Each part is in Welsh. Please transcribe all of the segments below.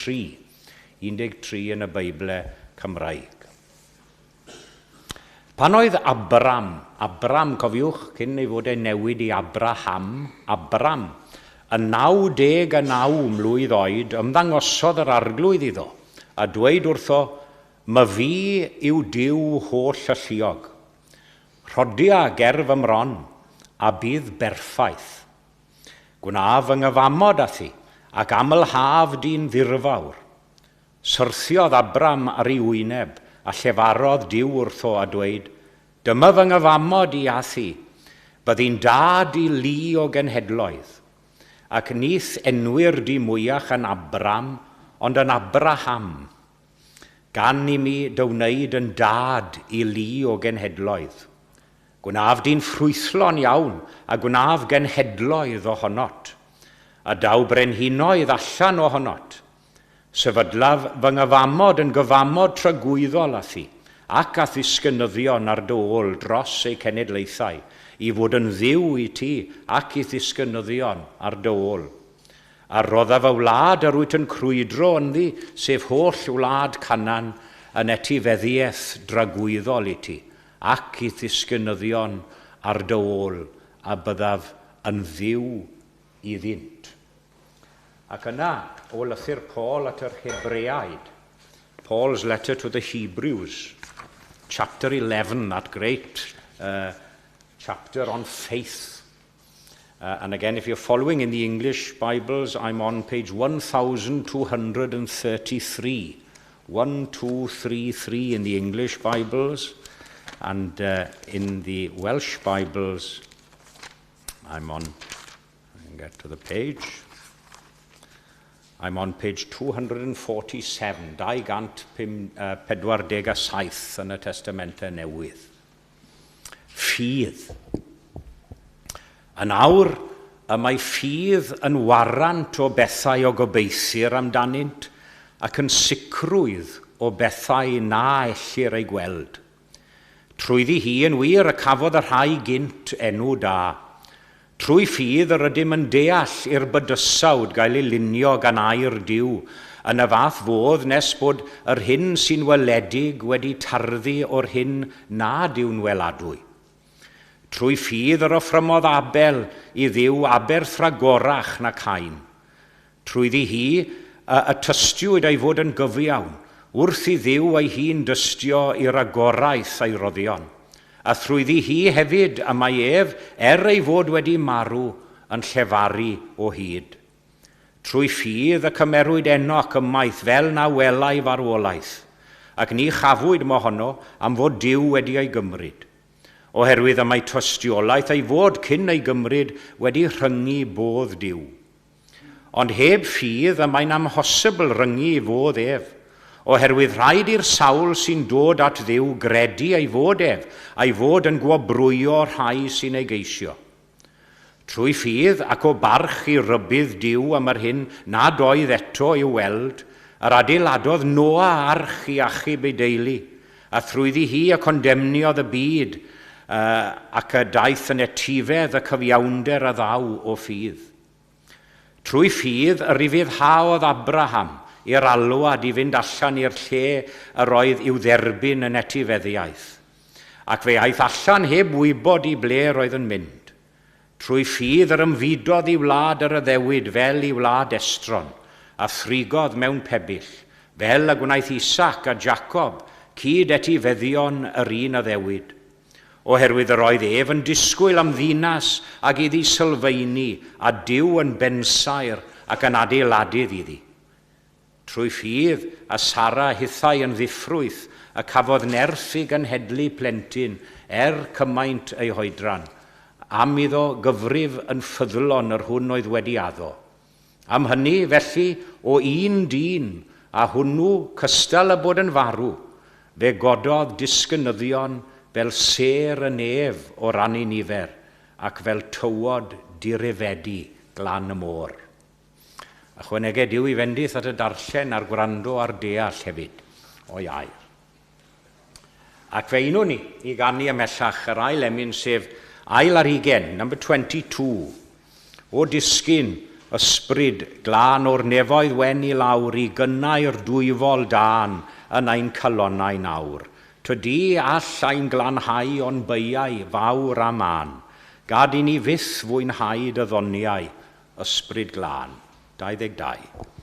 13 yn y Beibl Cymraeg. Pan oedd Abram, cofiwch, cyn ei fod ei newid i Abram, yn 99 mlwydd oed, ymddangosodd yr arglwydd iddo, a dweud wrtho, "Ma fi yw Duw holl y lluog. Rhodia gerf ymron, a bydd berffaith. Gwnaf fy nghyfamod athi, ac amlhaf di'n ddirfawr." Syrthiodd Abram ar ei wyneb, a llefarodd Duw wrtho a dweud, "Dyma fy nghyfamod i athi, byddi'n dad i lu o genhedloedd, ac nith enwyr di mwyach yn Abram, ond yn Abraham. Gan i mi dywneud yn dad i lu o genhedloedd. Gwnaf di'n ffrwythlon iawn, a gwnaf genhedloedd ohonot, a daw brenhinoedd allan ohonot. Sefydlaf fy nghyfamod yn gyfamod tragwyddol athi, ac ath ddisgynyddion ar dy ôl dros ei cenedlaethau, i fod yn ddiw i ti ac i ddisgynyddion ar dy ôl. A roddaf y wlad ar wyt yn crwydro ynddi, sef holl wlad Canan, yn etifeddiaeth dragwyddol i ti, ac i ddisgynyddion ar dy ôl, a byddaf yn ddiw iddynt." Ac yna, o lythyr Paul at yr Hebreaid, Paul's letter to the Hebrews, chapter 11, that great chapter on faith. And again, if you're following in the English Bibles, I'm on page 1233. 1233 in the English Bibles. And in the Welsh Bibles, I'm on, I can get to the page. I'm on page 247, 247 yn y Testamentau Newydd. Ffydd. Yn awr, y mae ffydd yn warant o bethau o gobeithir amdanynt, ac yn sicrwydd o bethau na ellir ei gweld. Trwyddi hi yn wir y cafodd y rhai gynt enw da. Trwy ffydd yr ydym yn deall i'r bydysawd gael ei lunio gan air Duw, yn y fath fodd nes bod yr hyn sy'n weledig wedi tarddu o'r hyn nad yw'n weladwy. Trwy ffydd yr offrymodd Abel i Dduw aberthragorach na Cain. Trwyddi hi y tystiwyd ei fod yn gyfiawn, wrth i Dduw ei hun dystio i'r agoraeth ei roddion. A thrwyddi hi hefyd y mae ef, ei fod wedi marw, yn llefaru o hyd. Trwy ffydd y cymerwyd Enoch ymaith fel na welai farwolaeth, ac ni chafwyd mohono am fod Duw wedi ei gymryd. Oherwydd y mae tystiolaeth ei fod cyn ei gymryd wedi rhyngu bodd Duw. Ond heb ffydd y mae'n amhosibl ryngu i fodd ef, oherwydd rhaid i'r sawl sy'n dod at Dduw gredu ei fod ef, ei fod yn gwobrwyo rhai sy'n ei geisio. Trwy ffydd ac o barch i rybydd Duw am yr hyn nad oedd eto i'w weld, yr adeiladodd Noa arch i achub ei deulu, a thrwyddi hi a condemniodd y byd, ac y daeth yn etifedd y cyfiawnder a ddaw o ffydd. Trwy ffydd y ryfuddhaodd Abraham i'r alwad i fynd allan i'r lle yr oedd i'w dderbyn yn etifeddiaeth, ac fe aeth allan heb wybod i ble roedd yn mynd. Trwy ffydd yr ymfudodd i wlad yr addewid fel i wlad Estron, a thrigodd mewn pebyll, fel y gwnaeth Isac a Jacob, cyd etifeddion yr un addewid. Oherwydd yr oedd ef yn disgwyl am ddinas ac iddi sylfaeni, a Duw yn bensair ac yn adeiladydd iddi. Trwy ffydd a Sara hithau yn ddiffrwyth, a cafodd nerth i genhedlu plentyn cymaint ei hoedran, am iddo gyfrif yn ffyddlon yr hwn oedd wedi addo. Am hynny felly o un dyn, a hwnnw cystal y bod yn farw, fe gododd disgynyddion fel ser y nef o rannu nifer, ac fel tywod dirifedi glan y môr. Ychwanegau Duw i fendith at y darllen a'r gwrando a'r deall hefyd o iair. Ac fe unwn ni i gannu ymhellach yr ail emyn sef ail ar 20, number 22, o disgyn Ysbryd glân o'r nefoedd wen i lawr i gynnau'r dwyfol dan yn ein calonnau nawr. Tydi all ein glanhau o'n beiau fawr a man. Gad i ni fyth fwynhau dy ddoniau, ysbryd glân. 22.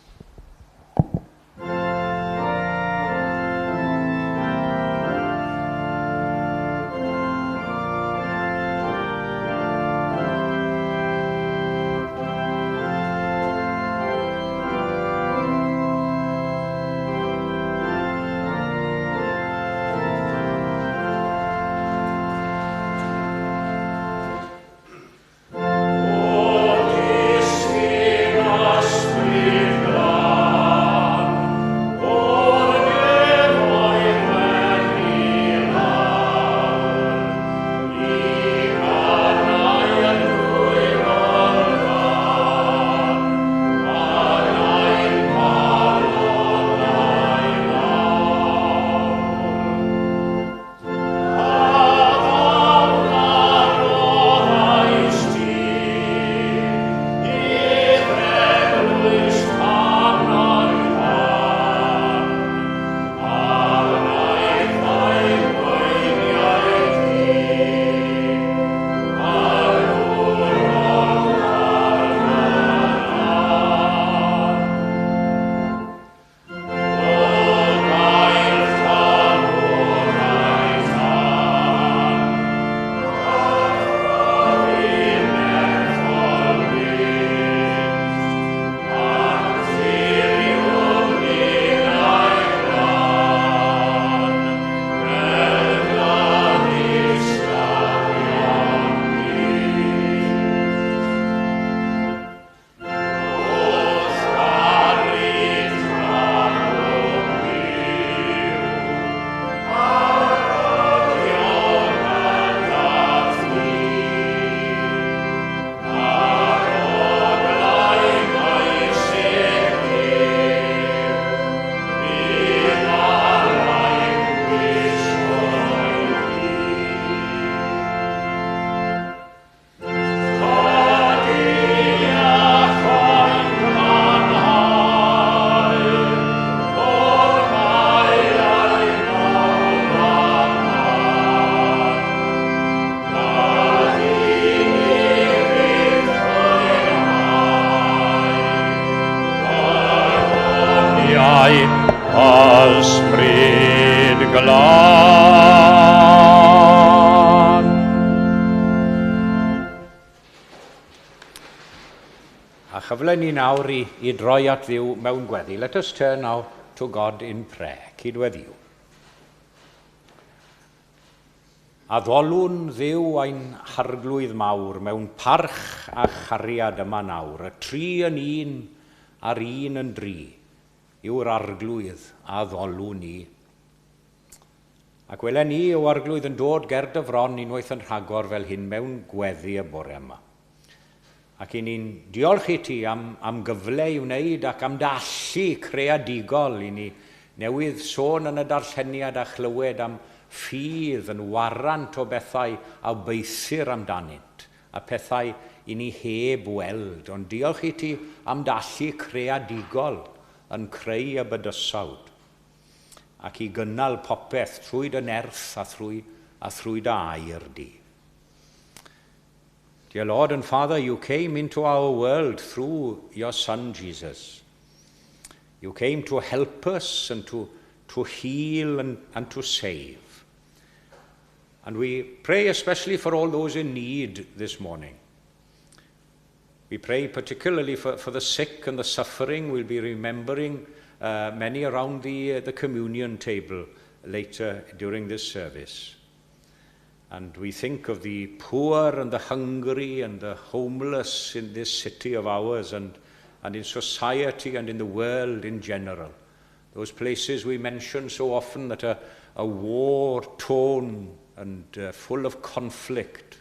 Ysbryd glân. A chyfle ni nawr i droi at Dduw mewn gweddi. Let us turn now to God in prayer. Cydweddiw. Addolwn Dduw ein harglwydd mawr mewn parch a chariad yma nawr. Y tri yn un a'r un yn dri yw'r arglwydd a ddolwn ni. Ac welen ni o arglwydd yn dod ger dy fron unwaith yn rhagor fel hyn mewn gweddi y bore yma. Ac i ni'n diolch i ti am gyfle i wneud ac am dallu creadigol i ni newydd sôn yn y darlleniad a chlywed am ffydd yn warant o bethau a beithir amdanynt a pethau i ni heb weld. Ond diolch i ti am dallu creadigol yn creu y bydysawd ac i gynnal popeth trwy dy nerth a trwy dy air di. Dear Lord and Father, you came into our world through your Son Jesus. You came to help us and to heal and to save. And we pray especially for all those in need this morning. We pray particularly for the sick and the suffering. We'll be remembering many around the communion table later during this service. And we think of the poor and the hungry and the homeless in this city of ours and in society and in the world in general. Those places we mention so often that are war-torn and full of conflict.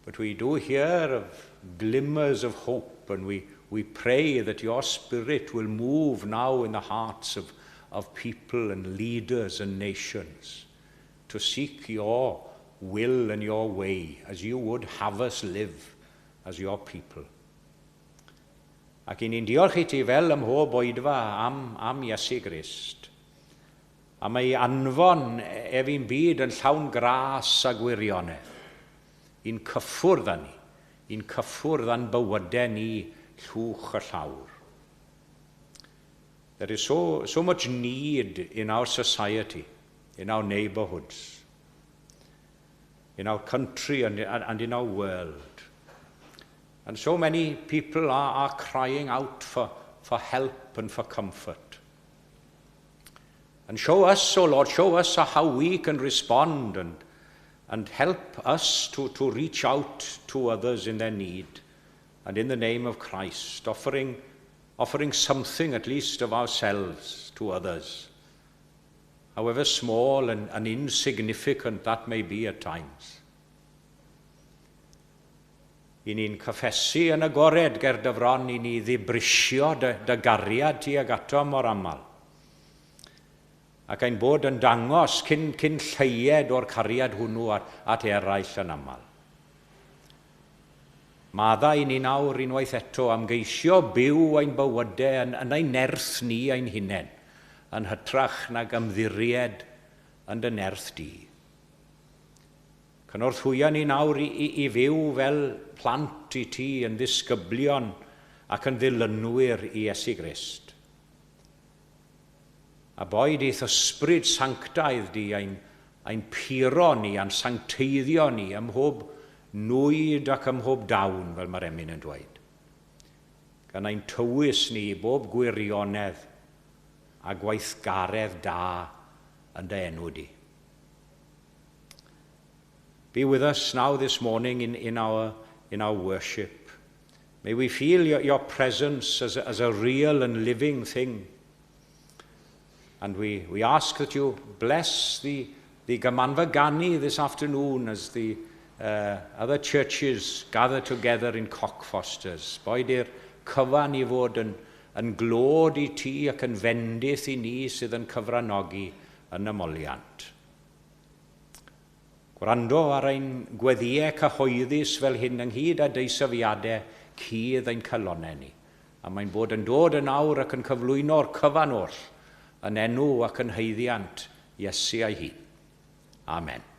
But we do hear of glimmers of hope, and we pray that your Spirit will move now in the hearts of people and leaders and nations to seek your will and your way as you would have us live as your people. Ac i ni'n diolch i ti fel ym mhob oedfa am Iesu Grist. A mae anfon fi'n byd yn llawn gras a gwirionedd. I'n cyffwrdd â ni, i'n cyffwrdd â'n bywydau ni llwch y llawr. There is so much need in our society, in our neighborhoods, in our country and in our world. And so many people are crying out for help and for comfort. And show us, O Lord, show us how we can respond and help us to reach out to others in their need. And in the name of Christ, offering something at least of ourselves to others, however small and insignificant that may be at times. I ni'n cyffesu yn agored ger dyfron i ni ddibrisio dy gariad ti ag ato mor aml. Ac ein bod yn dangos cyn lleied o'r cariad hwnnw at eraill yn aml. Madda i ni nawr unwaith eto am geisio byw ein bywydau yn ein nerth ni ein hunain, yn hytrach nag ymddiried yn dy nerth di. Cynorthwya ni nawr i fyw fel plant i ti yn ddisgyblion ac yn ddilynwyr i Iesu Grist. A boed eith ysbryd sanctaidd di ein puro ni, a'n sancteiddio ni ym mhob nwyd ac ym mhob dawn, fel mae'r emyn yn dweud. Gan ein tywys ni i bob gwirionedd a gweithgaredd da yn dy enw di. Be with us now this morning in our worship. May we feel your presence as a real and living thing. And we ask that you bless the Gymanfa Gani this afternoon as the other churches gather together in Cockfosters. Boed i'r cyfan i fod yn glod i ti ac yn fendith i ni sydd yn cyfranogi yn ymoliant. Gwrando ar ein gweddiau cyhoeddus fel hyn ynghyd â deisyfiadau cudd ein calonau ni. A mae'n bod yn dod yn awr ac yn cyflwyno'r cyfan oll yn enw ac yn heiddiant Iesu ei hun. Amen.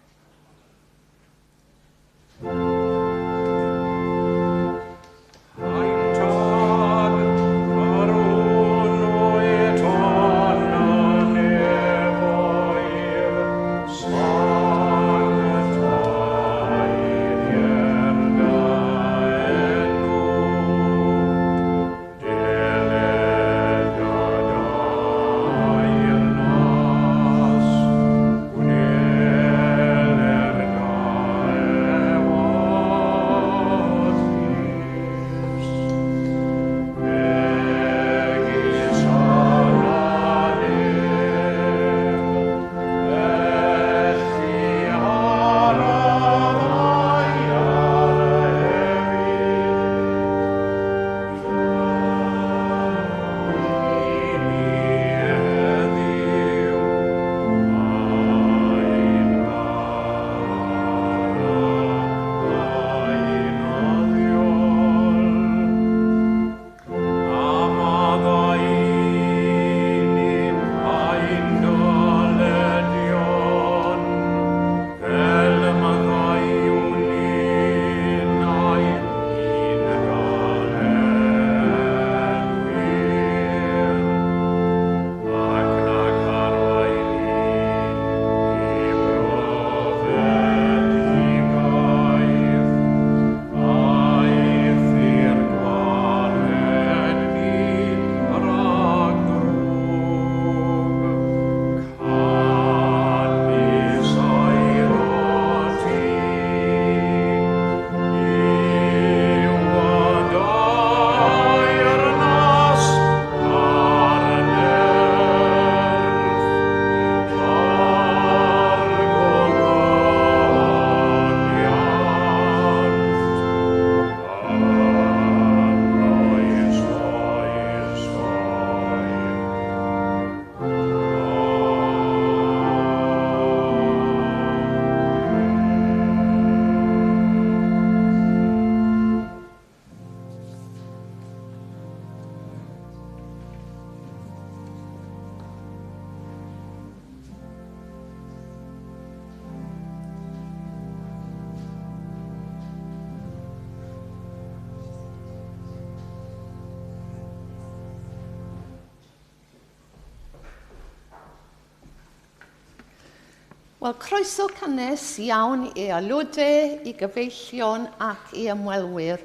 Wel, croeso cynnes iawn i aelodau, i gyfeillion ac i ymwelwyr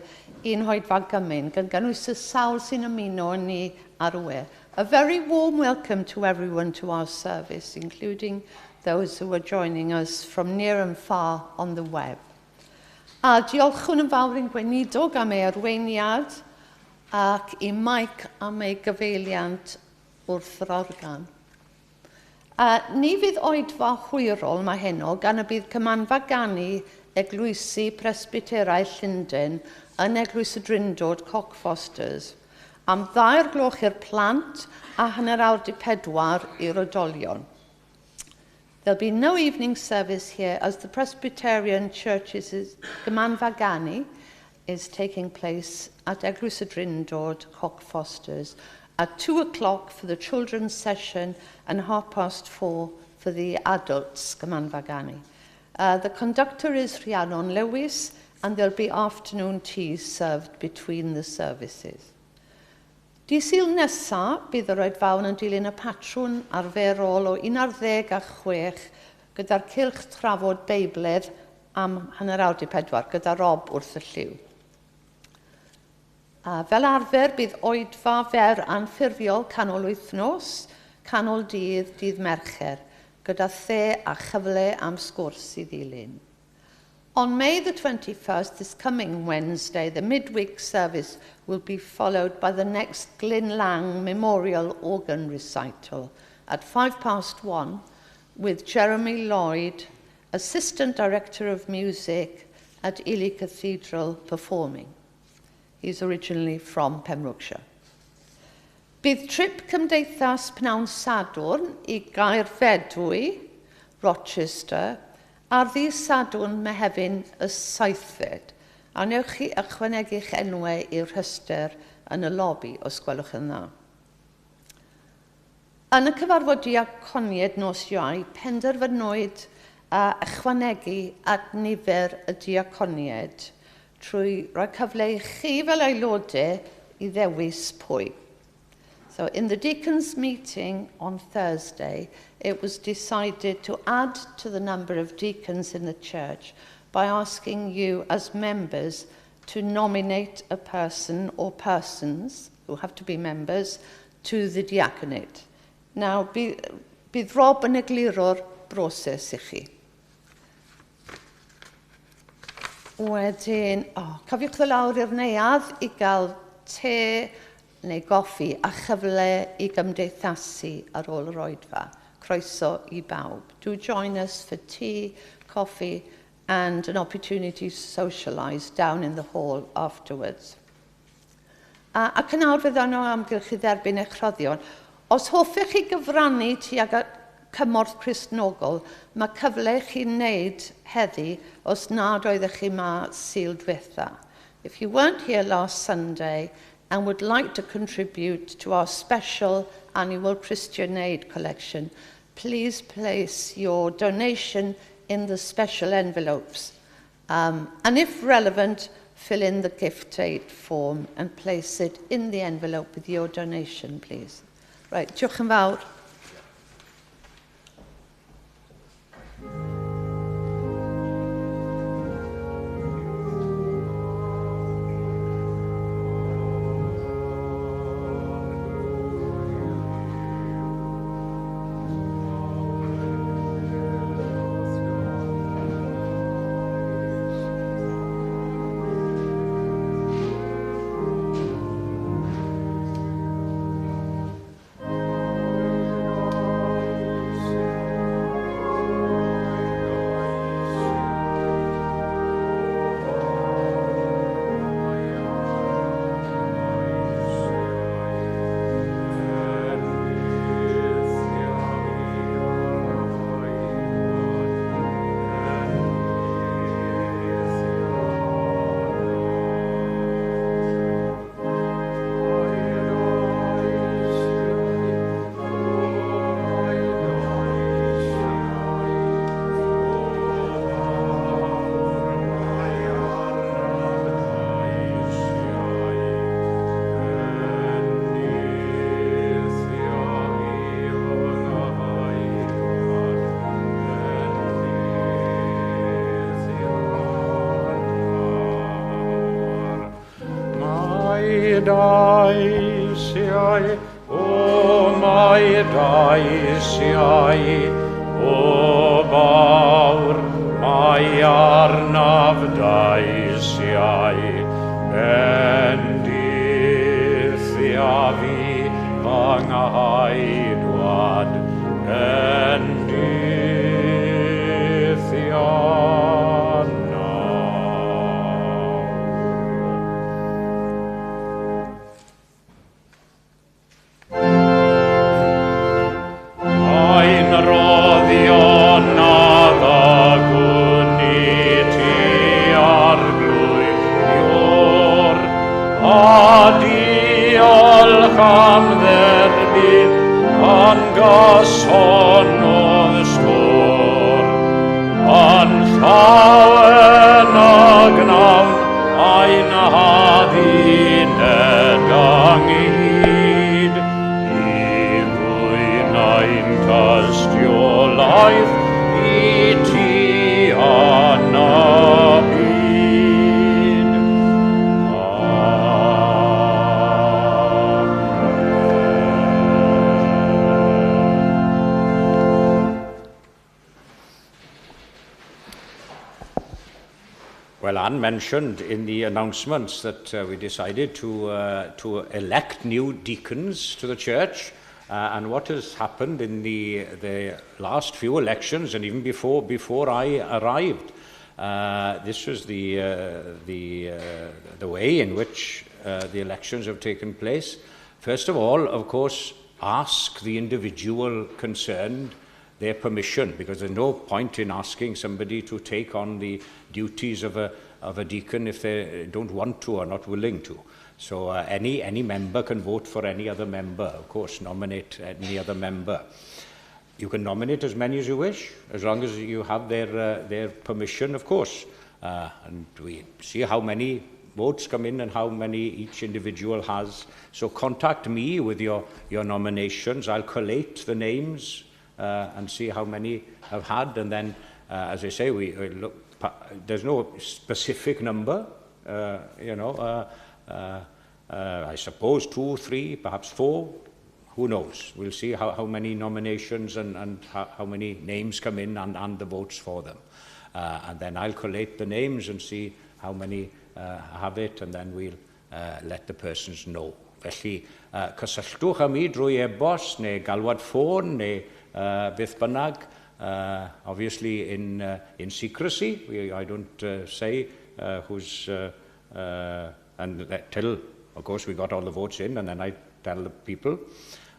i'n Hoedfa Gymain, gan gynnwys y sawl sy'n ymuno ni ar y we. A very warm welcome to everyone to our service, including those who are joining us from near and far on the web. A diolchwn yn fawr i'n gweinidog am ei arweiniad ac i Mike am ei gyfeiliant wrth yr organ. Ni fydd oedfa hwyrol mae heno gan y bydd cymanfa ganu Eglwysi Presbyterau Llundain yn Eglwys y Drindod Cockfosters am 2 gloch i'r plant a 4:40 i'r oedolion. There'll be no evening service here as the Presbyterian Church's Gymanfa Ganu is taking place at Eglwys y Drindod Cockfosters at 2 o'clock for the children's session and 4:30 for the adults Gymanfa Ganu. The conductor is Rhiannon Lewis, and there'll be afternoon tea served between the services. Dydd Sul nesa, bydd yr oedfawn yn dilyn y patrwn arferol o 11:06 gyda'r cylch trafod Beibledd am 4:40 gyda Rob wrth y lliw. Fel arfer, bydd oedfa fer anffurfiol canol wythnos, canol dydd Mercher, gyda the a chyfle am sgwrs i ddilyn. On May the 21st, this coming Wednesday, the midweek service will be followed by the next Glyn Lang Memorial Organ Recital at 1:05 with Jeremy Lloyd, Assistant Director of Music at Ely Cathedral, performing. He's originally from Pembrokeshire. Bydd trip Cymdeithas Pnawn Sadwrn i Gaerfedwy, Rochester, ar ddydd Sadwrn Mehefin y 7fed, a newch chi ychwanegu'ch enwau i'r rhestr yn y lobi os gwelwch yn dda. Yn y cyfarfod diaconiaid nos Iau, penderfynwyd ychwanegu at nifer y diaconiaid trwy roi cyfle i chi fel aelodau i ddewis pwy. So in the deacons' meeting on Thursday, it was decided to add to the number of deacons in the church by asking you as members to nominate a person or persons, who have to be members, to the diaconate. Now, bydd Rob yn egluro'r broses i chi. Wedyn, cofiwch ddod lawr i'r neuadd i gael te neu goffi a chyfle i gymdeithasu ar ôl yr oedfa. Croeso i bawb. Do join us for tea, coffee and an opportunity to socialise down in the hall afterwards. Ac yn awr fydda nhw amgylch i dderbyn eich rhoddion. Os hoffech chi gyfrannu tuag cymorth Cristnogol, mae cyfle i chi wneud heddi os nad oeddech chi ma Sul diwetha. If you weren't here last Sunday and would like to contribute to our special annual Christian Aid collection, please place your donation in the special envelopes. And if relevant, fill in the gift aid form and place it in the envelope with your donation, please. Right, diolch yn fawr. daisiau, o mai daisiau, o bawr, mai arnaf daisiau, bendithia fi anghaidwad, bendithia Ein roddion addagun I ti arglwyddiwr, a diolch am dderbyn, an gasonodd sgwr, an llawen a gnawn, ein haddyn edang hyd, ein castio-laeth I ti anabyd. Well, Anne mentioned in the announcements that we decided to elect new deacons to the church. And what has happened in the last few elections, and even before I arrived, this was the way in which the elections have taken place. First of all, of course, ask the individual concerned their permission, because there's no point in asking somebody to take on the duties of a deacon if they don't want to or not willing to. So any member can vote for any other member, of course, nominate any other member. You can nominate as many as you wish, as long as you have their permission, of course. And we see how many votes come in and how many each individual has. So contact me with your nominations. I'll collate the names and see how many have had. And then, as I say, we look. There's no specific number, I suppose 2, 3, perhaps 4, who knows? We'll see how many nominations and how many names come in and the votes for them. And then I'll collate the names and see how many have it, and then we'll let the persons know. Felly, cysylltwch â mi drwy e-bost neu galwad ffôn neu beth bynnag, obviously in secrecy. I don't say who's until, of course, we got all the votes in, and then I tell the people.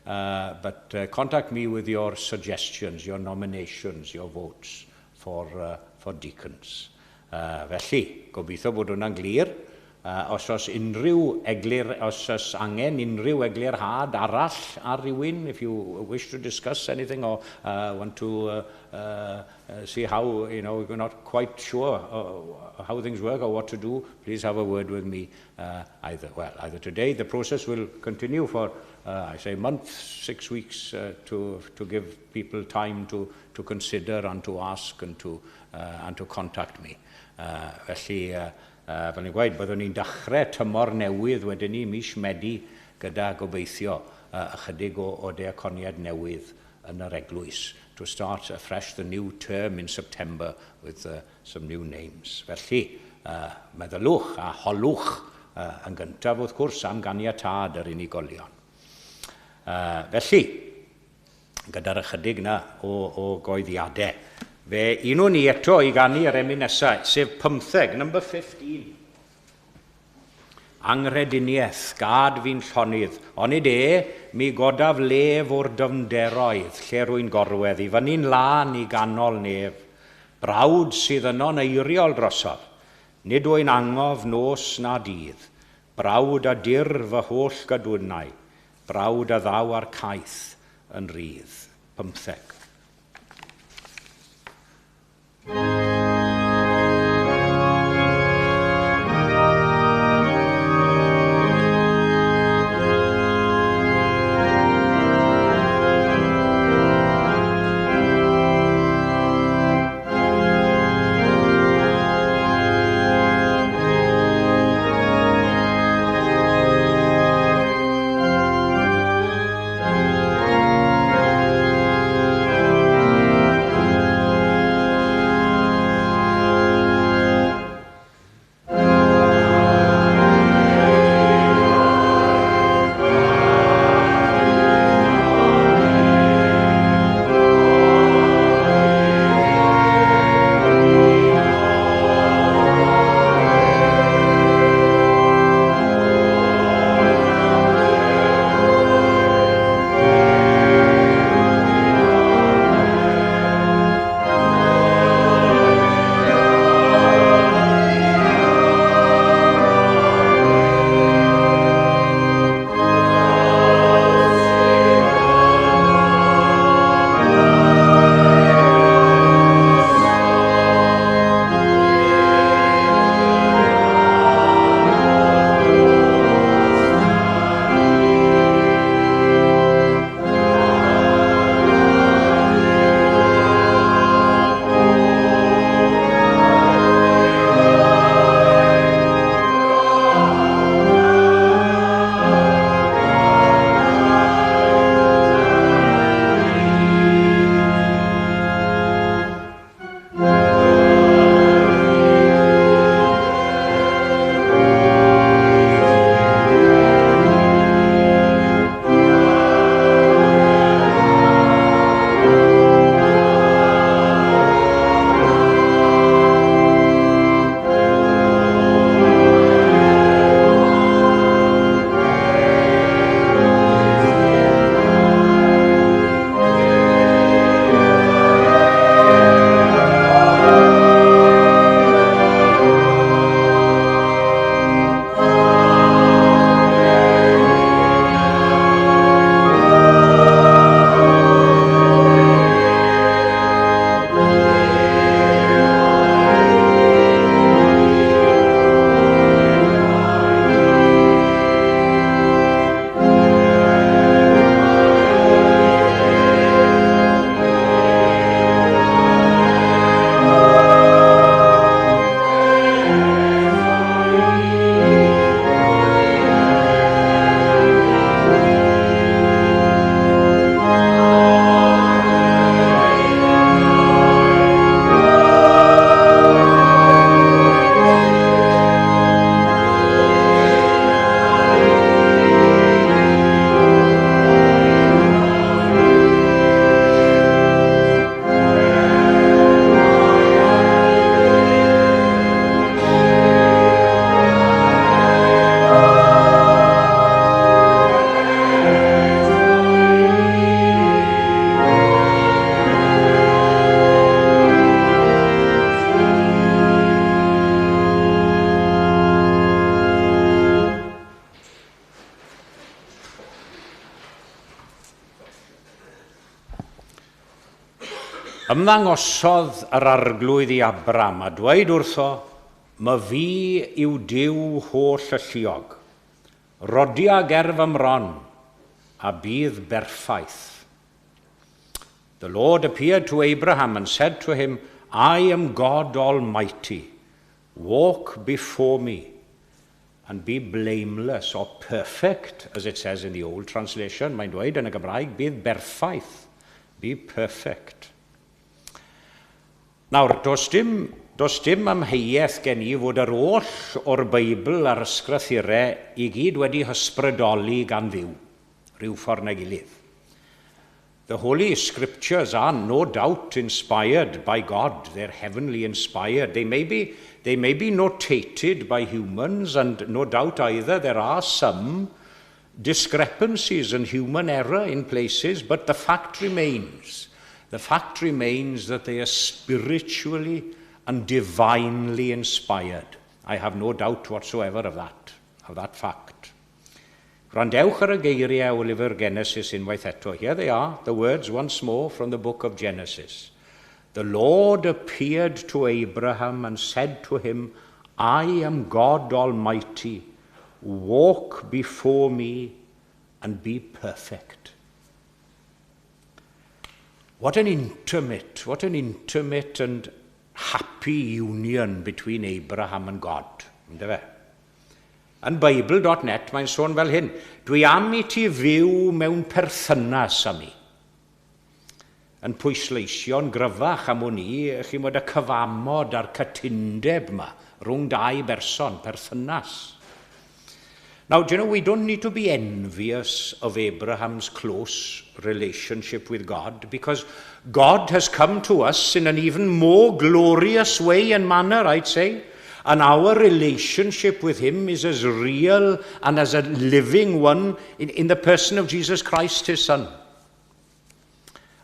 But contact me with your suggestions, your nominations, your votes for deacons. Felly, gobeithio bod hwnna'n glir. Os oes angen unrhyw eglurhad arall ar rywun, if you wish to discuss anything or want to see how, we're not quite sure how things work or what to do, please have a word with me either today. The process will continue for, I say, months, 6 weeks to give people time to consider and to ask and to contact me. Felly, fel ni'n gweud, byddwn ni'n dechrau tymor newydd wedyn ni mis Medi gyda gobeithio ychydig o deaconiad newydd yn yr Eglwys, to start afresh the new term in September with some new names. Felly, meddylwch a holwch yn gyntaf wrth gwrs am ganiatâd yr unigolion. Felly, gyda'r ychydig na o goeddiadau, fe un o'n ni eto I ganu yr emyn nesaf, sef 15, number 15. Angrediniaeth, gad fi'n llonydd, onid mi godaf lef o'r dyfnderoedd, lle rwy'n gorwedd, I fyny'n lan I ganol nef, brawd sydd yno'n eiriol drosodd, nid wy'n angof nos na dydd, brawd a dir fy holl gadwnau, brawd a ddaw ar caeth yn rydd. 15. Ymddangosodd yr arglwydd i Abram a dweud wrtho, mae fi yw Duw holl y lluog. Rodia gerf ymron a bydd berffaith. The Lord appeared to Abraham and said to him, I am God Almighty. Walk before me and be blameless or perfect, as it says in the old translation. Mae'n dweud yn y Gymraeg, bydd berffaith. Be perfect. Nawr, does dim amheuaeth gen i fod yr oll o'r Beibl a'r ysgrythurau i gyd wedi hysbrydoli gan Dduw, rhyw ffordd neu gilydd. The Holy Scriptures are no doubt inspired by God. They're heavenly inspired. They may be notated by humans, and no doubt either there are some discrepancies and human error in places, but the fact remains that they are spiritually and divinely inspired. I have no doubt whatsoever of that fact. Gwrandewch ar y geiriau o lyfr Genesis unwaith eto. Here they are, the words once more from the book of Genesis. The Lord appeared to Abraham and said to him, I am God Almighty. Walk before me and be perfect. What an intimate and happy union between Abraham and God. Yn Bible.net mae'n sôn fel hyn, dwi am I ti fyw mewn perthynas â mi. Yn pwysleisio'n gryfach am hwn i, chi'n bod y cyfamod a'r cytundeb yma rhwng dau berson, perthynas. Now, do you know, we don't need to be envious of Abraham's close relationship with God, because God has come to us in an even more glorious way and manner, I'd say. And our relationship with him is as real and as a living one in the person of Jesus Christ, his Son.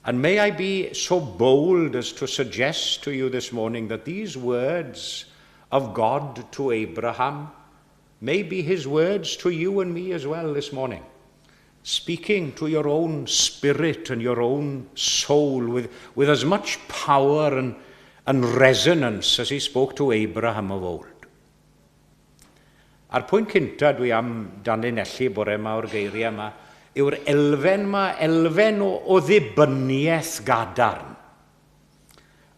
And may I be so bold as to suggest to you this morning that these words of God to Abraham may be his words to you and me as well this morning, speaking to your own spirit and your own soul with as much power and resonance as he spoke to Abraham of old. A'r pwynt cynta dwi am danlinellu bore yma o'r geiriau yma yw'r elfen o ddibyniaeth gadarn.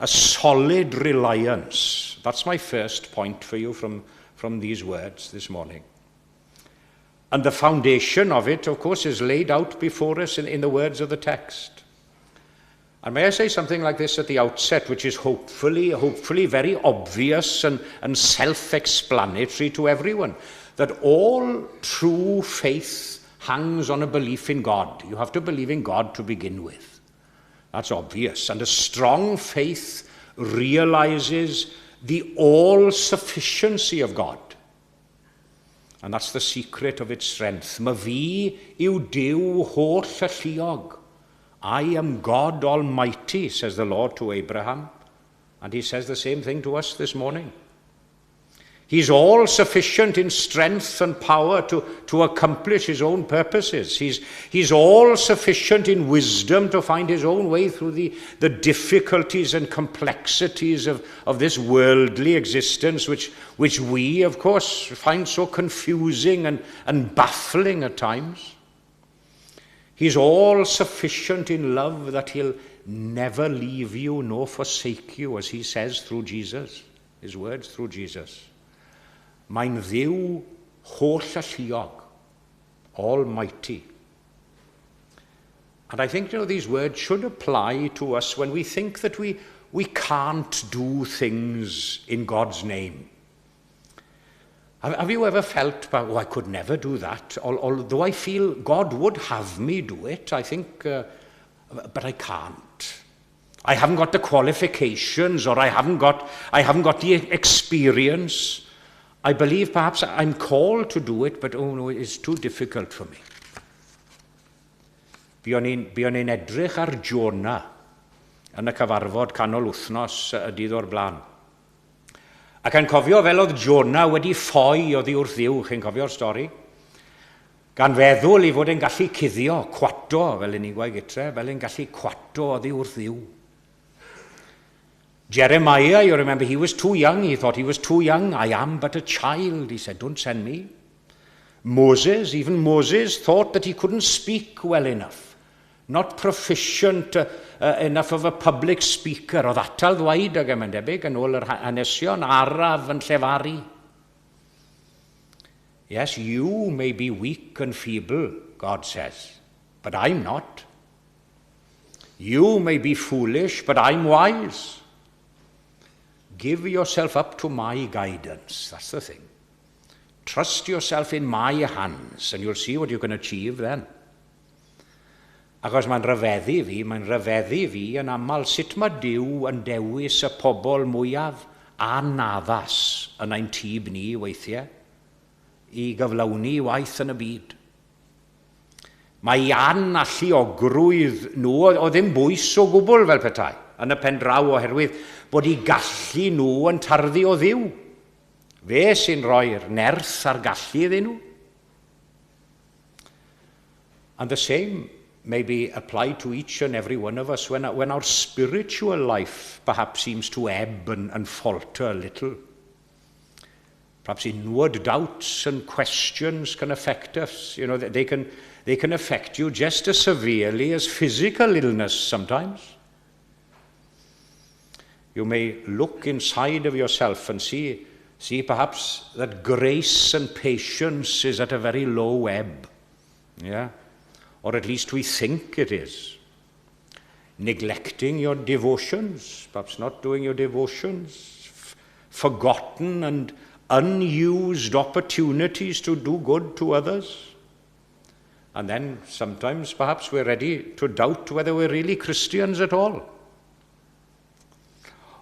A solid reliance. That's my first point for you from these words this morning. And the foundation of it, of course, is laid out before us in the words of the text. And may I say something like this at the outset, which is hopefully very obvious and self-explanatory to everyone, that all true faith hangs on a belief in God. You have to believe in God to begin with. That's obvious. And a strong faith realizes the all-sufficiency of God. And that's the secret of its strength. Ma fi yw Duw holl y lluog. I am God Almighty, says the Lord to Abraham. And he says the same thing to us this morning. He's all sufficient in strength and power to accomplish his own purposes. He's all sufficient in wisdom to find his own way through the difficulties and complexities of this worldly existence, which we, of course, find so confusing and baffling at times. He's all sufficient in love that he'll never leave you nor forsake you, as he says through Jesus, his words through Jesus. Mae'n Dduw holl y lluog, Almighty. And I think, these words should apply to us when we think that we can't do things in God's name. Have you ever felt, I could never do that, although I feel God would have me do it, I think, but I can't. I haven't got the qualifications, or I haven't got the experience. I believe perhaps I'm called to do it, but it's too difficult for me. Buon ni'n edrych ar Jonah yn y cyfarfod canol wythnos y dydd o'r blaen. Ac yn cofio fel oedd Jonah wedi ffoi oddi wrth Dduw, chi'n cofio'r stori? Gan feddwl I fod e'n gallu cuddio, cwato, fel ni'n gweud gytre, fel e'n gallu cwato oddi wrth Dduw. Jeremiah, you remember, he was too young. He thought he was too young. I am but a child. He said, don't send me. Moses, even Moses, thought that he couldn't speak well enough. Not proficient enough of a public speaker. Oedd atal ddweud ag yma'n debyg yn ôl yr hanesion araf yn llefaru. Yes, you may be weak and feeble, God says, but I'm not. You may be foolish, but I'm wise. Give yourself up to my guidance. That's the thing. Trust yourself in my hands, and you'll see what you can achieve then. Achos mae'n rhyfeddu fi yn aml sut mae Dyw yn dewis y pobl mwyaf anaddas yn ein tîb ni weithiau I gyflawni waith yn y byd. Mae Ian a lluogrwydd nhw, o ddim bwys o gwbl fel petai, yn y pen draw oherwydd bod I gallu nhw yn tarddu o Dduw. Fe sy'n rhoi'r nerth a'r gallu iddyn nhw. And the same may be applied to each and every one of us when our spiritual life perhaps seems to ebb and falter a little. Perhaps inward doubts and questions can affect us. You know, they can affect you just as severely as physical illness sometimes. You may look inside of yourself and see perhaps that grace and patience is at a very low ebb. Yeah? Or at least we think it is. Neglecting your devotions, perhaps not doing your devotions, forgotten and unused opportunities to do good to others. And then sometimes perhaps we're ready to doubt whether we're really Christians at all.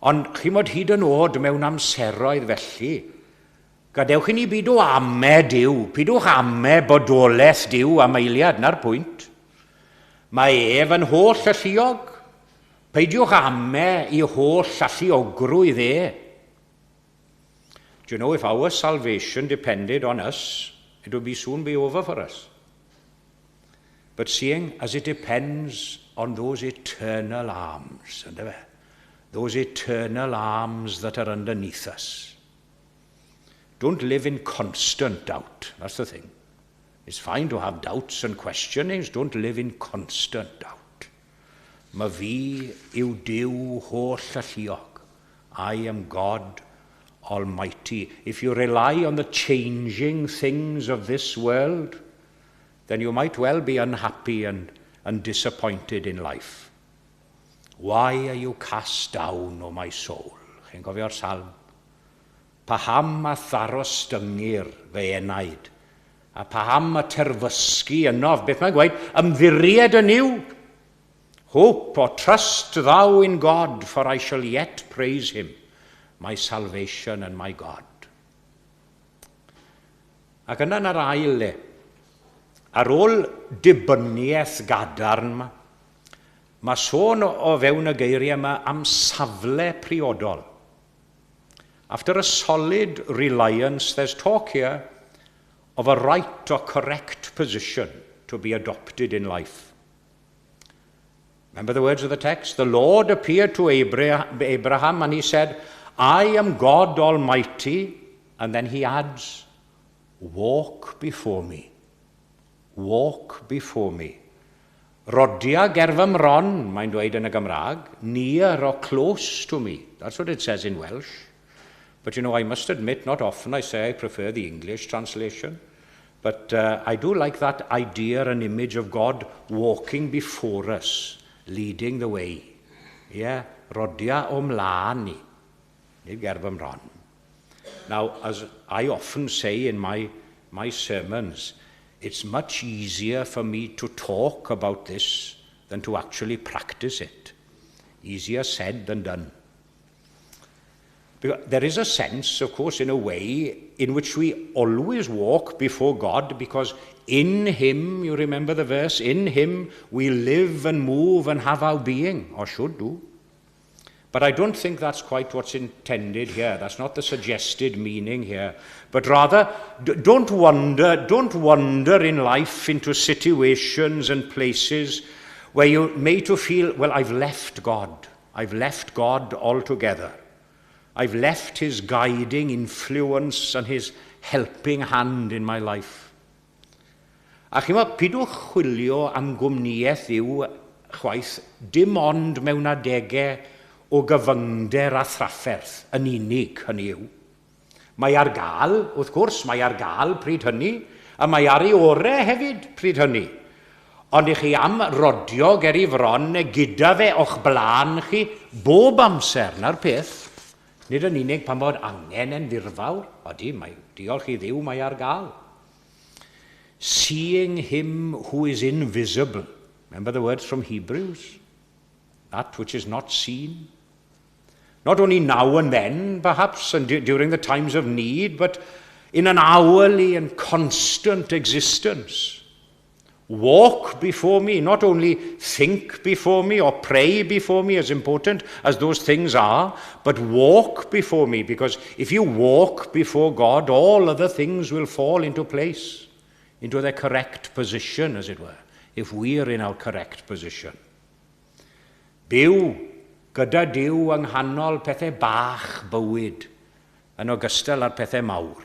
Ond chimod hyd yn oed mewn amseroedd felly, gadewch I ni byd o ame Dyw, pidwch ame bodolaeth Dyw am eiliad, na'r pwynt. Mae ef yn holl alluog, peidiwch ame I holl alluogrwydd Do you know, if our salvation depended on us, it would soon be over for us. But seeing as it depends on those eternal arms, those eternal arms that are underneath us, don't live in constant doubt. That's the thing. It's fine to have doubts and questionings. Don't live in constant doubt. Ma fi yw Dyw holl alluog. I am God Almighty. If you rely on the changing things of this world, then you might well be unhappy and disappointed in life. Why are you cast down, O my soul? Chi'n cofio'r salm? Paham a tharos dyngir fe enaid, a paham a terfysgu ynof. Beth mae'n gweud? Ymddiried yn yw. Hope or trust thou in God, for I shall yet praise him, my salvation and my God. Ac yna'n yr ail le, ar ôl dibyniaeth gadarn yma, mae sôn o fewn y geiriau yma am safle priodol. After a solid reliance, there's talk here of a right or correct position to be adopted in life. Remember the words of the text? The Lord appeared to Abraham and he said, I am God Almighty, and then he adds, walk before me. Walk before me. Rodia gerfam ron, mae'n dweud yn y Gymraeg, near or close to me. That's what it says in Welsh. But you know, I must admit, not often I say I prefer the English translation, but I do like that idea and image of God walking before us, leading the way. Yeah, rodia o mlaen ni. Nid gerfam ron. Now, as I often say in my sermons, it's much easier for me to talk about this than to actually practice it. Easier said than done. There is a sense, of course, in a way, in which we always walk before God, because in him, you remember the verse, in him we live and move and have our being, or should do. But I don't think that's quite what's intended here. That's not the suggested meaning here. But rather, don't wander in life into situations and places where you may to feel, well, I've left God. I've left God altogether. I've left his guiding influence and his helping hand in my life. A chi'n meddwl, pidwch chwilio am gwmnïaeth yw chwaith dim ond mewn adegau o gyfyngder a thrafferth yn unig hynny yw. Mae ar gael, wrth gwrs, mae ar gael pryd hynny, a mae ar ei orau hefyd pryd hynny. Ond i chi am rodio ger i fron gyda fe o'ch blaen chi bob amser na'r peth. Nid yn unig pan bod angen yn ddirfawr, odi, diolch i Dduw, mae ar gael. Seeing him who is invisible. Remember the words from Hebrews? That which is not seen. Not only now and then, perhaps, and during the times of need, but in an hourly and constant existence. Walk before me, not only think before me or pray before me, as important as those things are, but walk before me, because if you walk before God, all other things will fall into place, into their correct position, as it were, if we're in our correct position. Byw gyda Duw yng nghanol pethau bach bywyd yn ogystal â'r pethau mawr.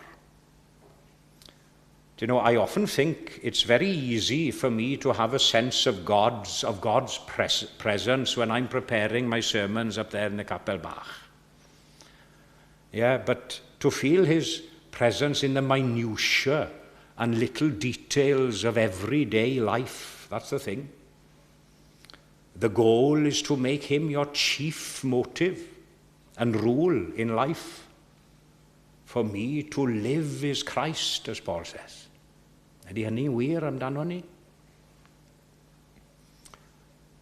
Do you know, I often think it's very easy for me to have a sense of God's presence when I'm preparing my sermons up there in the Capel Bach. Yeah, but to feel his presence in the minutiae and little details of everyday life, that's the thing. The goal is to make him your chief motive and rule in life. For me to live is Christ, as Paul says. Ydy hynny'n wir amdano ni?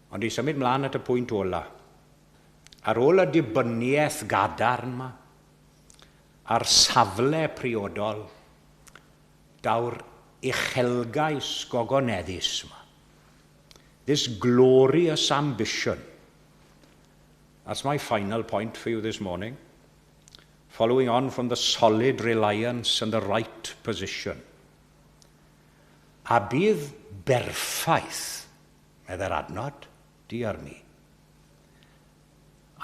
Ond i symud mlaen at y pwynt ola. Ar ôl y dibyniaeth gadarn yma, a'r safle priodol, daw'r uchelgais gogoneddus yma. This glorious ambition. That's my final point for you this morning. Following on from the solid reliance and the right position. A bydd berffaith, medda'r adnod, dear me.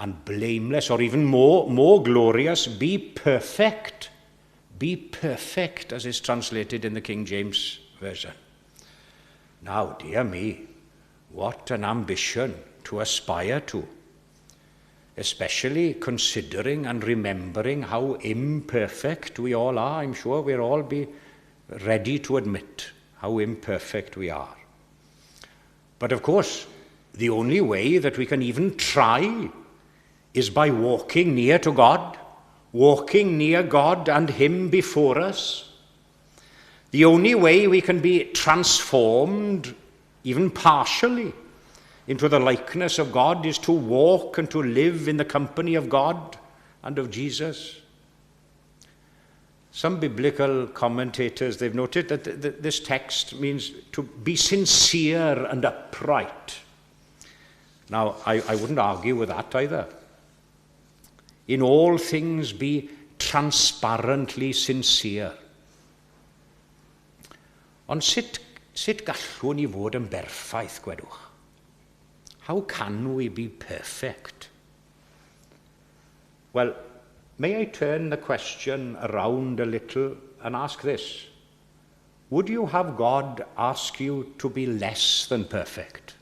And blameless, or even more glorious, be perfect. Be perfect, as is translated in the King James Version. Now, dear me, what an ambition to aspire to, especially considering and remembering how imperfect we all are. I'm sure we'll all be ready to admit how imperfect we are. But of course, the only way that we can even try is by walking near to God, walking near God and him before us. The only way we can be transformed, even partially, into the likeness of God is to walk and to live in the company of God and of Jesus. Some biblical commentators, they've noted that this text means to be sincere and upright. Now, I wouldn't argue with that either. In all things be transparently sincere. Ond sut gallwn ni fod yn berffaith, gwedwch? How can we be perfect? Well, may I turn the question around a little and ask this. Would you have God ask you to be less than perfect?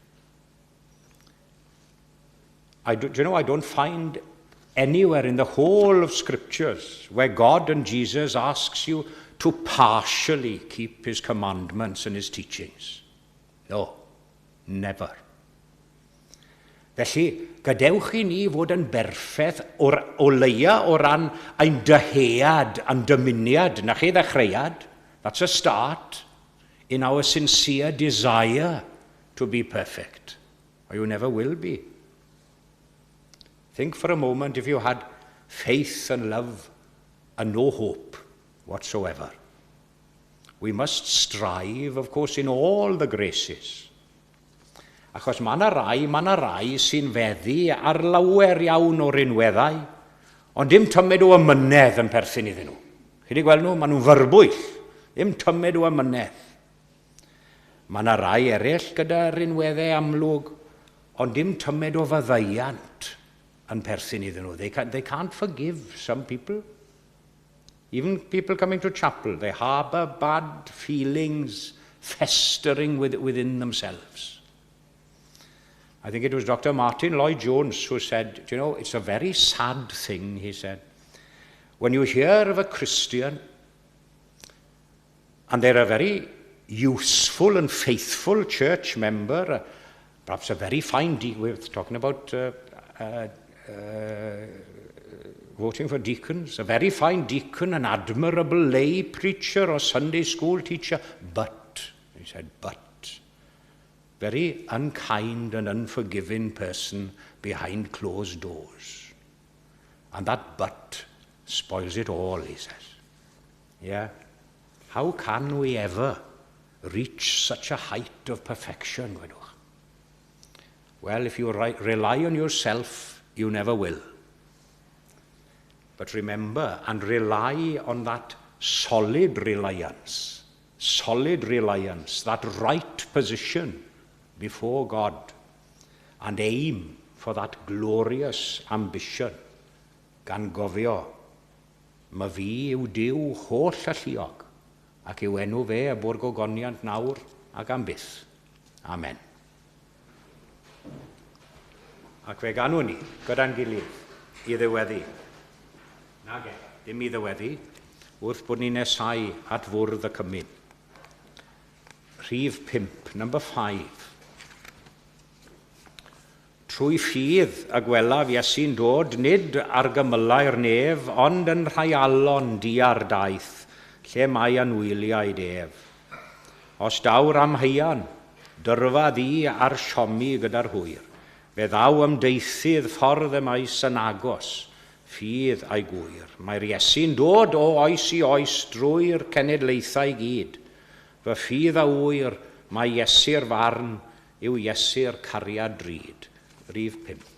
Do you know, I don't find anywhere in the whole of Scriptures where God and Jesus asks you to partially keep his commandments and his teachings. No, never. Felly, gadewch i ni fod yn berffeth o leia o ran ein dyhead a'n dymuniad na chi ddechreuad. That's a start in our sincere desire to be perfect. Or you never will be. Think for a moment if you had faith and love and no hope whatsoever. We must strive, of course, in all the graces. Achos mae yna rai sy'n feddu ar lawer iawn o'r unweddau, ond dim tymed o ymynedd yn perthyn iddyn nhw. Chi wedi gweld nhw? Maen nhw'n fyrbwyll, dim tymed o ymynedd. Mae yna rai eraill gyda'r unweddau amlwg, ond dim tymed o faddeiant yn perthyn iddyn nhw. They can't forgive some people. Even people coming to chapel, they harbour bad feelings festering within themselves. I think it was Dr. Martin Lloyd-Jones who said, you know, it's a very sad thing, he said, when you hear of a Christian and they're a very useful and faithful church member, perhaps a very fine deacon, we're talking about voting for deacons, a very fine deacon, an admirable lay preacher or Sunday school teacher, but, he said, but, very unkind and unforgiving person behind closed doors. And that but spoils it all, he says. Yeah? How can we ever reach such a height of perfection? Well, if you rely on yourself, you never will. But remember and rely on that solid reliance, that right position before God, and aim for that glorious ambition, gan gofio, ma fi yw Duw holl alluog, ac yw enw fe y bwr gogoniant nawr ac am byth. Amen. Ac fe ganw ni, gyda'n gilydd, i ddiweddu. Nage, dim i ddiweddu, wrth bod ni'n nesau at fwrdd y cymyn. Rhif 5, number 5. Trwy ffydd y gwelaf Iesu'n dod, nid ar gymylau'r nef, ond yn rhaialon diar daeth, lle mae anwyliau ef. Os dawr am haian, dyrfa ddi ar siomi gyda'r hwyr, fe ddaw ymdeithydd ffordd y maes yn agos, ffydd a'i gwyr. Mae'r Iesu'n dod o oes i oes drwy'r cenedlaethau gyd. Fy ffydd a wyr, mae Iesu'r farn yw Iesu'r cariad drud. Rhif 5.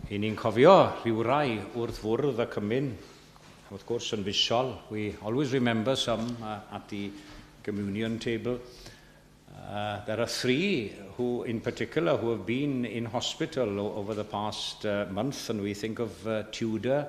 I ni'n cofio rhyw rai wrth fwrdd y cymyn, wrth gwrs yn fisiol. We always remember some at the communion table. There are 3 who, in particular, who have been in hospital over the past month, and we think of Tudor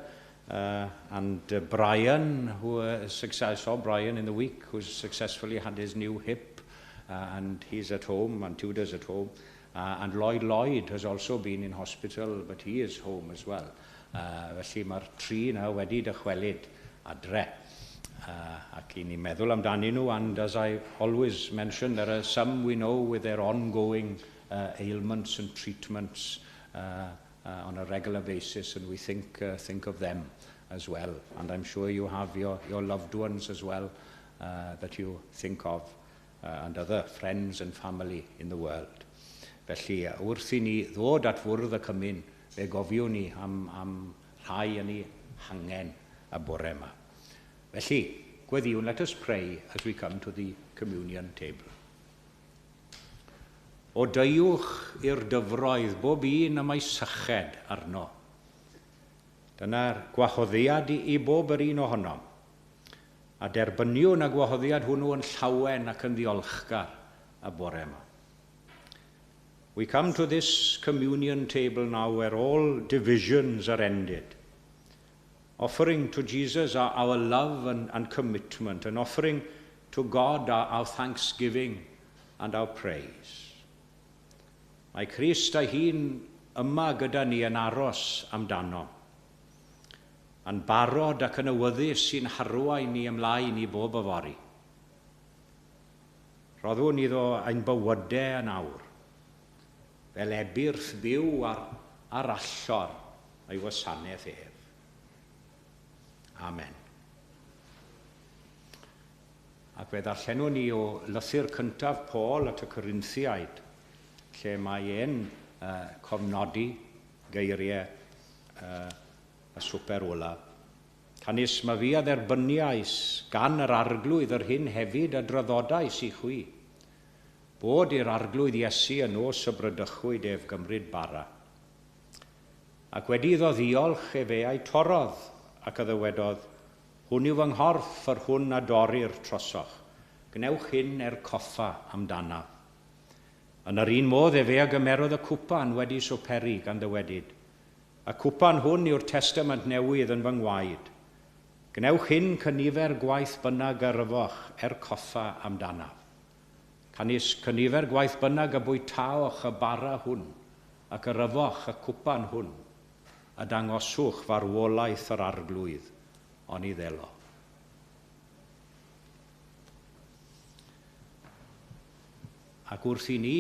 and Brian, who I saw Brian in the week, who's successfully had his new hip, and he's at home, and Tudor's at home. And Lloyd has also been in hospital, but he is home as well. Felly mae'r 3 na wedi dychwelyd adre. Ac i ni meddwl amdanyn nhw, and as I always mention, there are some we know with their ongoing ailments and treatments on a regular basis, and we think of them as well. And I'm sure you have your loved ones as well that you think of, and other friends and family in the world. Felly, wrth i ni ddod at fwrdd y cymyn, fe gofiwn ni am rhai yn ei hangen y bore yma. Felly, gweddiwn, let us pray as we come to the communion table. O deiwch i'r dyfroedd bob un am ei syched arno. Dyna'r gwahoddiad i bob yr un ohonom. A derbyniwn y gwahoddiad hwnnw yn llawen ac yn ddiolchgar y bore yma. We come to this communion table now where all divisions are ended, offering to Jesus our love and commitment, and offering to God our thanksgiving and our praise. Mae Christ ei hun yma gyda ni yn aros amdano, yn barod ac yn awyddus sy'n harwain ni ymlaen i bob yfori. Roddwn iddo ein bywydau yn awr, fel ebyrth byw ar allor ei wasanaeth ef. Amen. Ac fe ddarllenwn ni o lythyr cyntaf Paul at y Corinthiaid, lle mae e'n cofnodi geiriau y swper ola. Canis mae fi a dderbyniais gan yr arglwydd yr hyn hefyd a draddodais i chwi, bod i'r arglwydd Iesu yn os y brydychwyd ef gymryd bara. Ac wedi iddo ddiolch e fe a'i torodd, ac y ddywedodd, hwn yw fy nghorff yr hwn a dorri'r trosoch, gnewch hyn coffa amdana. Yn yr un modd e fe a gymerodd y cwpan wedi swperi gan ddywedyd. Y cwpan hwn yw'r testament newydd yn fy ngwaed. Gnewch hyn cynifer gwaith bynnag yrfoch coffa amdana. Canis cynifer gwaith bynnag y bwytaoch y bara hwn, ac yrfoch y cwpan hwn, a dangoswch farwolaeth yr arglwydd on I ddelo. Ac wrth I ni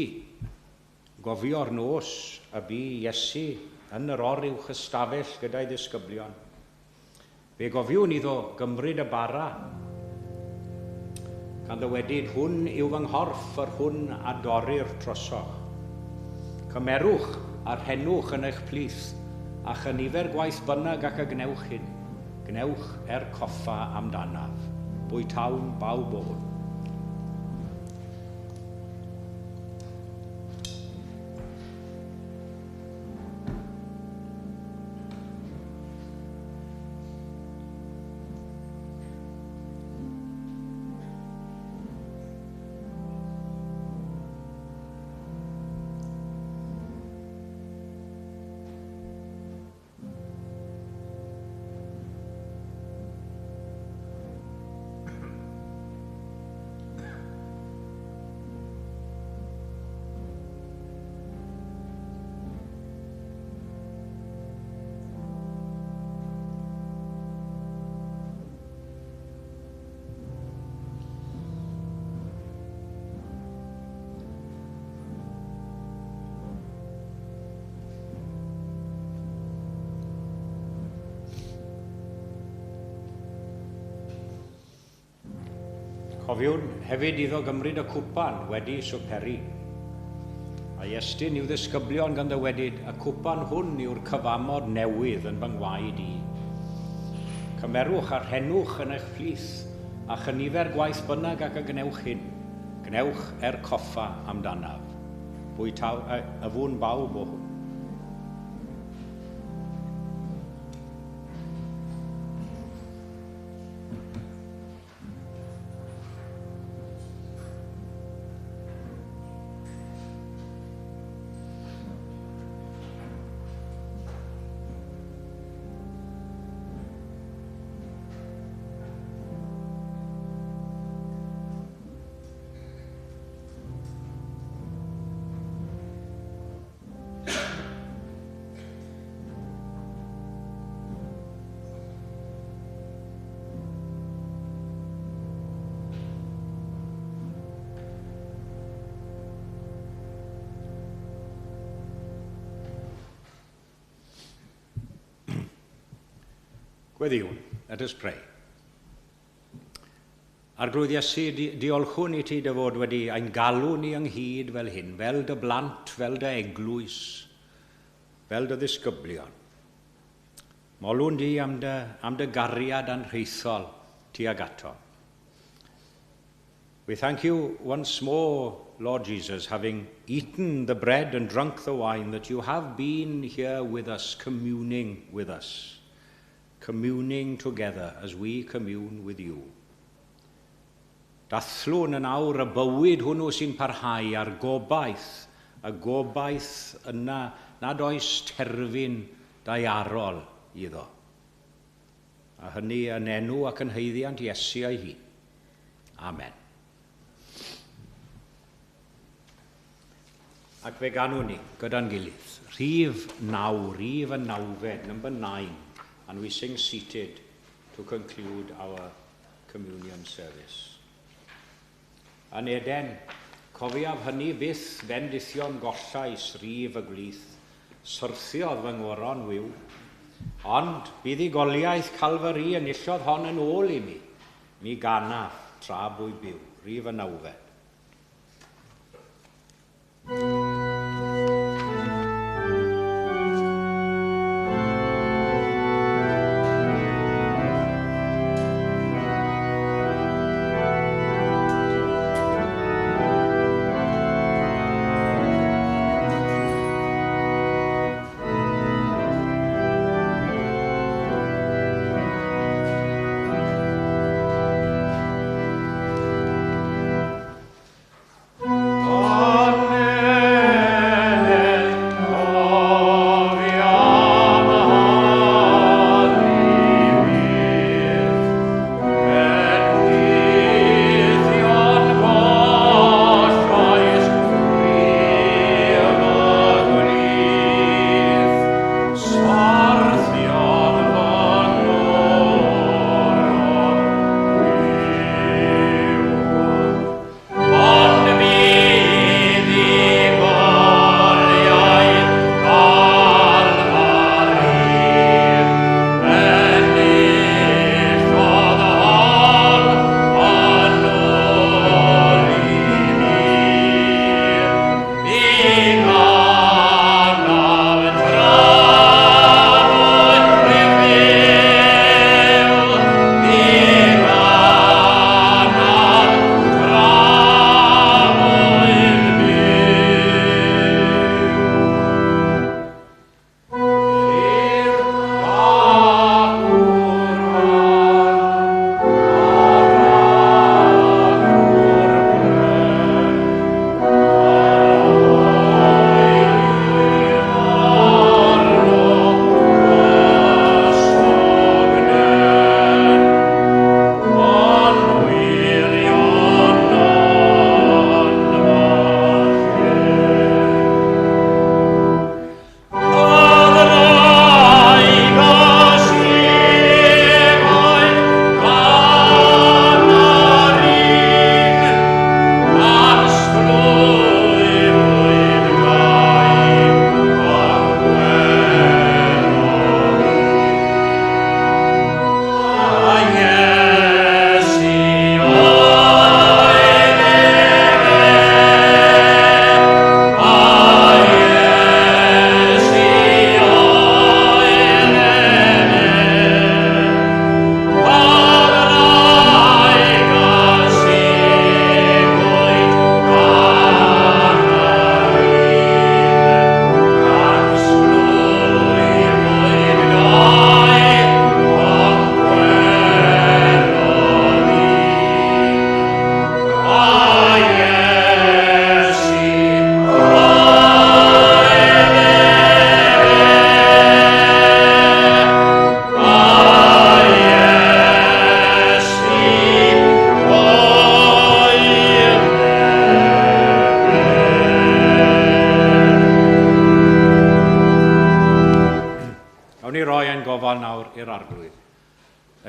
gofio'r nos y bu Iesu yn yr oruwch ystafell gyda'i ddisgyblion, fe gofiwn iddo gymryd y bara, gan ddywedyd hwn yw fy nghorff yr hwn a dorri'r trosoch. Cymerwch a rhenwch yn eich plith, a chynifer gwaith bynnag ac y gnewch hyn. Gnewch coffa amdanaf. Bwytawn bawb o hwn. Cofiwn hefyd iddo gymryd y cwpan wedi swperi. A Iestyn i'w ddisgyblion gan ddywedyd, y cwpan hwn yw'r cyfamod newydd yn fy ngwaed I. Cymerwch a rhenwch yn eich plith, a chynifer gwaith bynnag ac y gnewch hyn. Gnewch coffa amdanaf. Bwytaw y fwn bawb o hwn. Gweddiwn, let us pray. Arglwydd Iesu, diolchwn i ti dy fod wedi ein galw ni ynghyd fel hyn, fel dy blant, fel dy eglwys, fel dy ddisgyblion. Molwn di am dy gariad anrheithol tuag ato. We thank you once more, Lord Jesus, having eaten the bread and drunk the wine, that you have been here with us, communing with us, communing together as we commune with you. Dathlwn yn awr y bywyd hwnnw sy'n parhau a'r gobaith, y gobaith yna nad oes terfyn daiarol iddo. A hynny yn enw ac yn haeddiant Iesu ei hun. Amen. Ac fe ganwn ni gyda'n gilydd. Rhif 9, rhif y 9, number 9, and we sing seated to conclude our communion service. Yn Eden, cofiaf hynny byth bendithion gollais rif y glith, syrthiodd fy ngoron wyw, ond bydd ei goliaeth Calfari yn illodd hon yn ôl i mi ganaf tra bwy byw, rif y 9.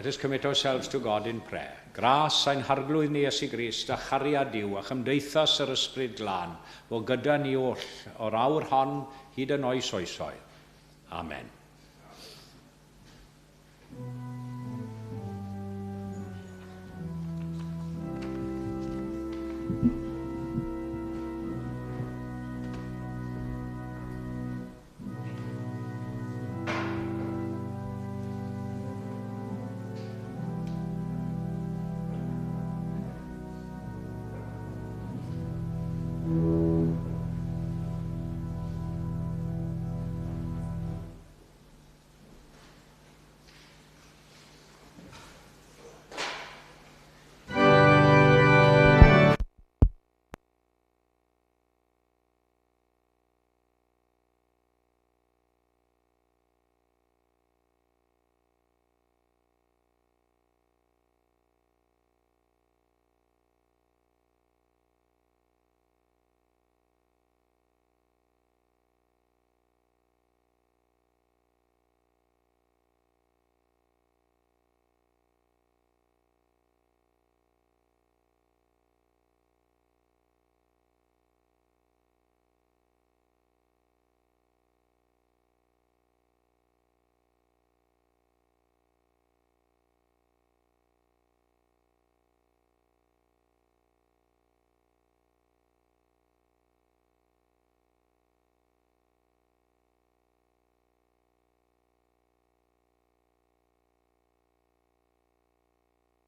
Let us commit ourselves to God in prayer. Gras ein harglwydd ni Iesu Grist a chariad Duw a chymdeithas yr ysbryd glân o gyda ni oll o'r awr hon hyd yn oes oesoedd. Amen.